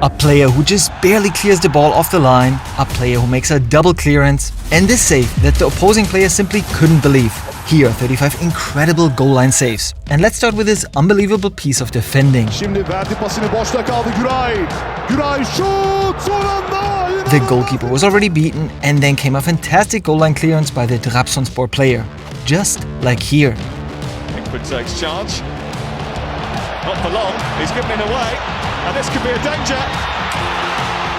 A player who just barely clears the ball off the line, a player who makes a double clearance, and this save that the opposing player simply couldn't believe. Here are 35 incredible goal line saves. And let's start with this unbelievable piece of defending. The goalkeeper was already beaten, and then came a fantastic goal line clearance by the Trabzonspor player. Just like here. Pickford takes charge. Not for long, he's given it away, and this could be a danger.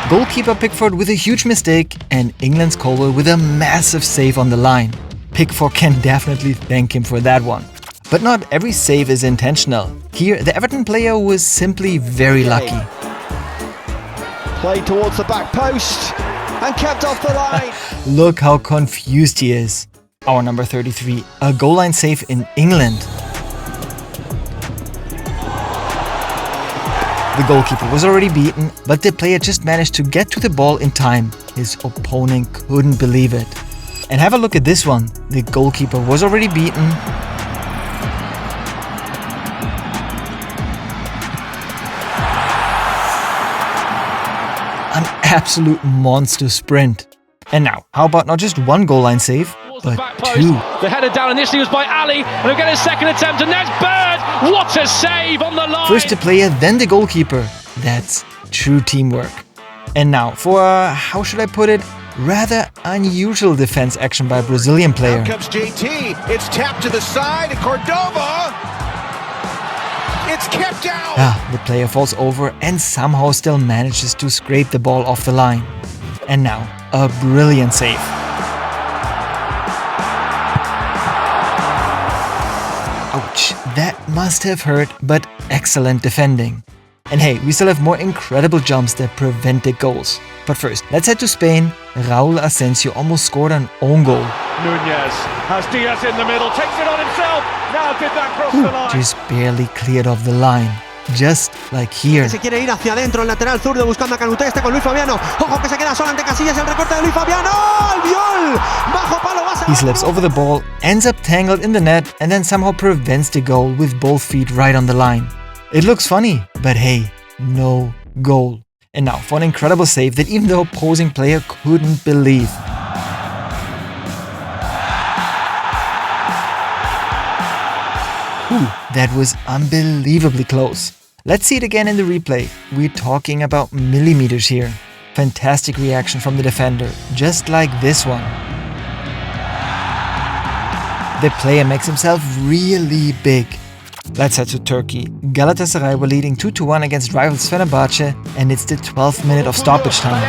Goalkeeper Pickford with a huge mistake, and England's Colwill with a massive save on the line. Pickford can definitely thank him for that one. But not every save is intentional. Here, the Everton player was simply very lucky. Played towards the back post and kept off the line. Look how confused he is. Our number 33, a goal line save in England. The goalkeeper was already beaten, but the player just managed to get to the ball in time. His opponent couldn't believe it. And have a look at this one. The goalkeeper was already beaten. An absolute monster sprint. And now, how about not just one goal line save, but two? The header down initially was by Ali, and he'll get his second attempt, and there's Bird! What a save on the line! First the player, then the goalkeeper. That's true teamwork. And now, for how should I put it? Rather unusual defense action by a Brazilian player. Here comes JT, it's tapped to the side, Cordova! It's kept out! The player falls over and somehow still manages to scrape the ball off the line. And now, a brilliant save. Ouch, that must have hurt, but excellent defending. And hey, we still have more incredible jumps that prevented goals. But first, let's head to Spain. Raúl Asensio almost scored an own goal. Núñez has Diaz in the middle, takes it on himself. Now did that cross the line? Just barely cleared off the line. Just like here. Se quiere ir hacia adentro el lateral zurdo buscando a Canute, está con Luis Fabiano. Ojo que se queda solo ante Casillas, el recorte de Luis Fabiano. Albiol! Bajo palo, va a ser. He slips over the ball, ends up tangled in the net, and then somehow prevents the goal with both feet right on the line. It looks funny, but hey, no goal. And now for an incredible save that even the opposing player couldn't believe. That was unbelievably close. Let's see it again in the replay. We're talking about millimeters here. Fantastic reaction from the defender, just like this one. The player makes himself really big. Let's head to Turkey. Galatasaray were leading 2-1 against rivals Fenerbahce, and it's the 12th minute of stoppage time.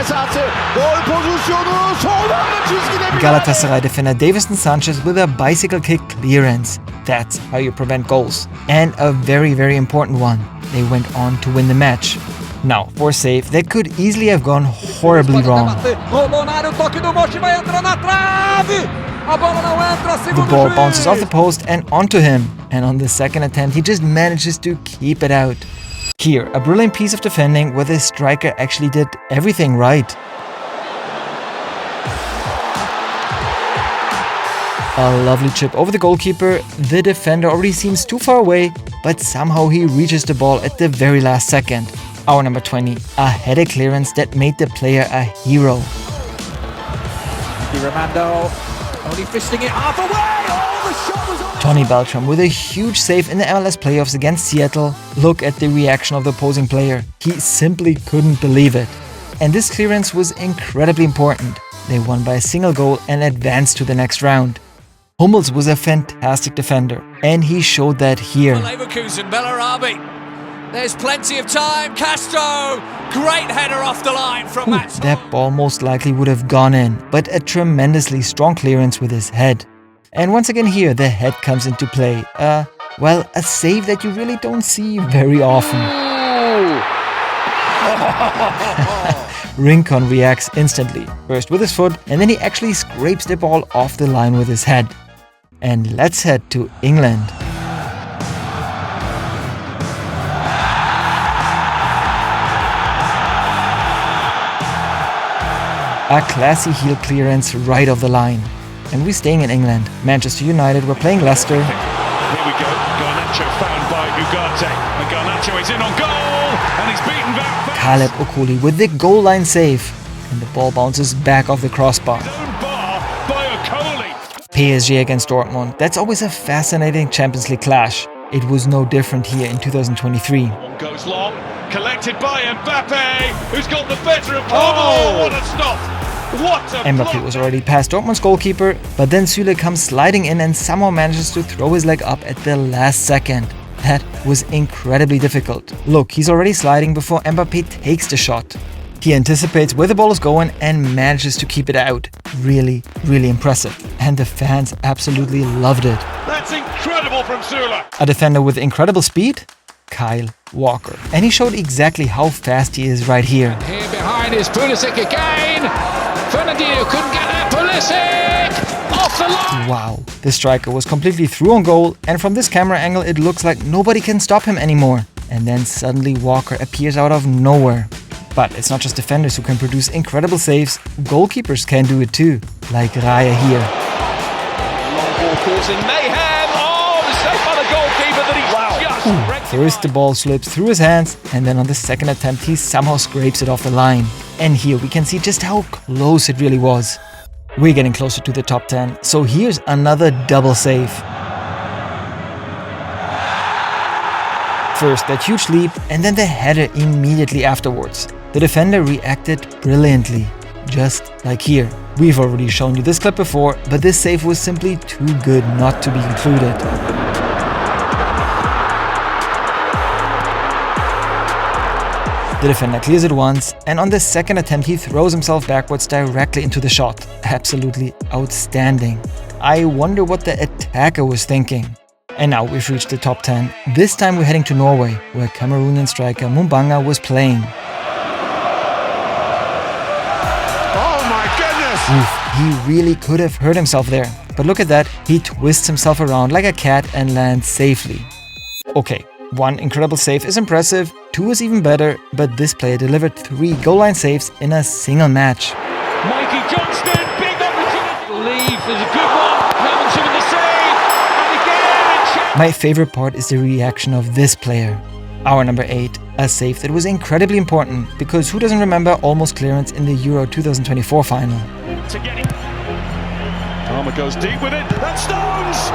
Galatasaray defender Davinson Sanchez with a bicycle kick clearance. That's how you prevent goals. And a very, very important one. They went on to win the match. Now, for a save that could easily have gone horribly wrong. The ball bounces off the post and onto him, and on the second attempt he just manages to keep it out. Here, a brilliant piece of defending where the striker actually did everything right. A lovely chip over the goalkeeper. The defender already seems too far away, but somehow he reaches the ball at the very last second. Our number 20, a header clearance that made the player a hero. Only fisting it half away. Oh, the shot was on. Tony Beltram with a huge save in the MLS playoffs against Seattle. Look at the reaction of the opposing player. He simply couldn't believe it. And this clearance was incredibly important. They won by a single goal and advanced to the next round. Hummels was a fantastic defender, and he showed that here. Leverkusen, Bellarabi. There's plenty of time. Castro, great header off the line from Mats. That ball most likely would have gone in, but a tremendously strong clearance with his head. And once again here, the head comes into play. Well, a save that you really don't see very often. Rincon reacts instantly, first with his foot, and then he actually scrapes the ball off the line with his head. And let's head to England. A classy heel clearance right off the line. And we're staying in England. Manchester United were playing Leicester. Here we go. Garnacho found by Ugarte. And Garnacho is in on goal. and he's beaten back fast. Caleb Okuli with the goal line save, and the ball bounces back off the crossbar. Own bar by Okoli. PSG against Dortmund, that's always a fascinating Champions League clash. It was no different here in 2023. One goes long, collected by Mbappe, who's got the better of what a stop! What a Mbappe block. was already past Dortmund's goalkeeper, but then Süle comes sliding in and somehow manages to throw his leg up at the last second. That was incredibly difficult. Look, he's already sliding before Mbappe takes the shot. He anticipates where the ball is going and manages to keep it out. Really, really impressive. And the fans absolutely loved it. That's incredible from Süle. A defender with incredible speed? Kyle Walker. And he showed exactly how fast he is right here. Here behind is Pulisic again. Fernandinho couldn't get there. Pulisic off the line. Wow, the striker was completely through on goal, and from this camera angle it looks like nobody can stop him anymore. And then suddenly Walker appears out of nowhere. But it's not just defenders who can produce incredible saves, goalkeepers can do it too, like Raya here. Long ball causing mayhem. Oh, the save by the goalkeeper that he's just wrecked. First the ball slips through his hands, and then on the second attempt he somehow scrapes it off the line. And here we can see just how close it really was. We're getting closer to the top 10, so here's another double save. First that huge leap, and then the header immediately afterwards. The defender reacted brilliantly, just like here. We've already shown you this clip before, but this save was simply too good not to be included. The defender clears it once, and on the second attempt he throws himself backwards directly into the shot. Absolutely outstanding. I wonder what the attacker was thinking. And now we've reached the top 10. This time we're heading to Norway, where Cameroonian striker Mumbanga was playing. Oh my goodness! Oof, he really could have hurt himself there. But look at that, he twists himself around like a cat and lands safely. Okay, one incredible save is impressive, two is even better, but this player delivered 3 goal line saves in a single match. Mikey Johnston, big opportunity. Leave is a good one. Robinson with the save. And again, My favorite part is the reaction of this player. Our number 8, a save that was incredibly important, because who doesn't remember almost clearance in the Euro 2024 final? To get it. Palmer goes deep with it. That's Stones!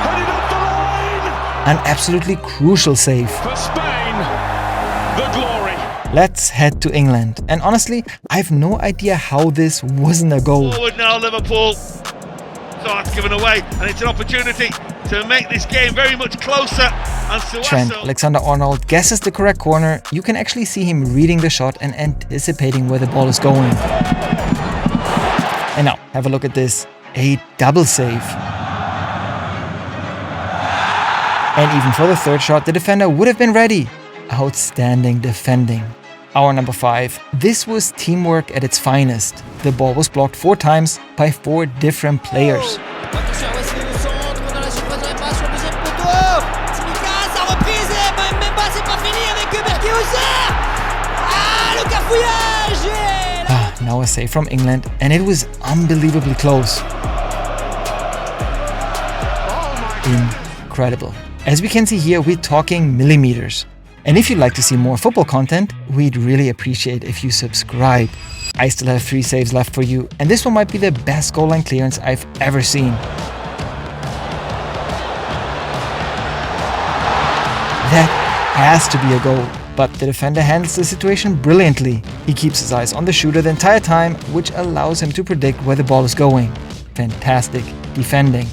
Headed up the line! An absolutely crucial save. For Spain, the glory. Let's head to England. And honestly, I've no idea how this wasn't a goal. Forward now, Liverpool. Starts given away, and it's an opportunity to make this game very much closer. And Trent Suaso. Alexander-Arnold guesses the correct corner. You can actually see him reading the shot and anticipating where the ball is going. And now, have a look at this. A double save. And even for the third shot, the defender would have been ready. Outstanding defending. Our number 5. This was teamwork at its finest. The ball was blocked 4 times by 4 different players. Now a save from England, and it was unbelievably close. Incredible. As we can see here, we're talking millimeters. And if you'd like to see more football content, we'd really appreciate if you subscribe. I still have 3 saves left for you, and this one might be the best goal line clearance I've ever seen. That has to be a goal, but the defender handles the situation brilliantly. He keeps his eyes on the shooter the entire time, which allows him to predict where the ball is going. Fantastic defending.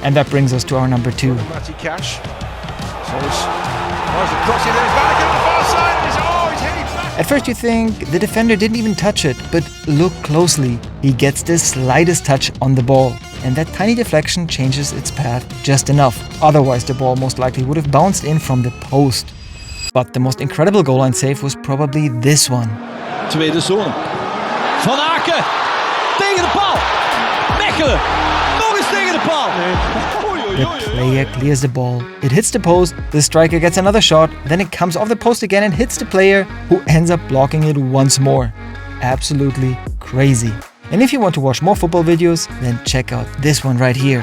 And that brings us to our number 2. Matty Cash. So there's a crossing there. He's back on the far side. He's heading back. At first you think the defender didn't even touch it, but look closely. He gets the slightest touch on the ball, and that tiny deflection changes its path just enough. Otherwise the ball most likely would have bounced in from the post. But the most incredible goal line save was probably this one. Tweede zone. Van Aken. Tegen de paal. Mechelen. Nog eens tegen de paal. The player clears the ball. It hits the post, the striker gets another shot, then it comes off the post again and hits the player, who ends up blocking it once more. Absolutely crazy. And if you want to watch more football videos, then check out this one right here.